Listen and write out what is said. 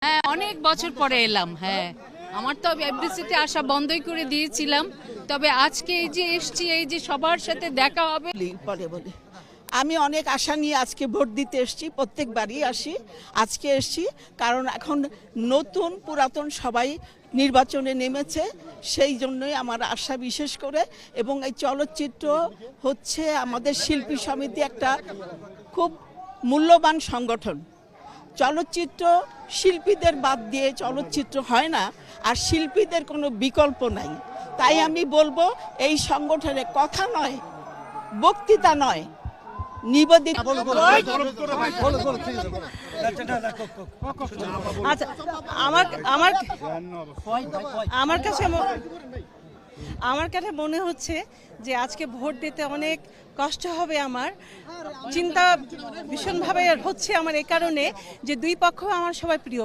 হ্যাঁ, অনেক বছর পরে এলাম। হ্যাঁ, আমার তো এফডিসিতে আসা বন্ধই করে দিয়েছিলাম, তবে আজকে এই যে এসছি, এই যে সবার সাথে দেখা হবে। পরে বলি, আমি অনেক আশা নিয়ে আজকে ভোট দিতে এসেছি, প্রত্যেকবারই আসি, আজকে এসেছি কারণ এখন নতুন পুরাতন সবাই নির্বাচনে নেমেছে, সেই জন্যই আমার আশা বিশেষ করে। এবং এই চলচ্চিত্র হচ্ছে আমাদের শিল্পী সমিতি একটা খুব মূল্যবান সংগঠন। চলচ্চিত্র শিল্পীদের বাদ দিয়ে চলচ্চিত্র হয় না, আর শিল্পীদের কোনো বিকল্প নাই। তাই আমি বলবো এই সংগঠনে কথা নয়, বক্তৃতা নয়, নিবেদিত। আচ্ছা, আমার আমার আমার কাছে আমার কাছে মনে হচ্ছে যে আজকে ভোট দিতে অনেক কষ্ট হবে। আমার চিন্তা ভীষণভাবে হচ্ছে আমার এই কারণে যে দুই পক্ষ আমার সবাই প্রিয়।